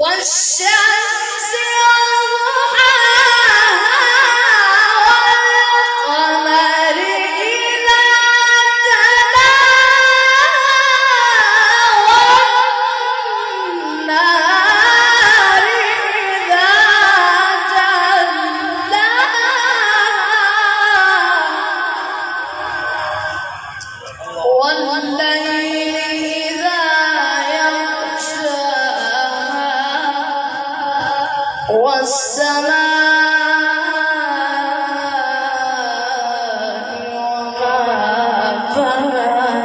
والشمس وضحاها والقمر إذا تلاها والنهار إذا جلاها والليل إذا يغشاها والسماء وما بناها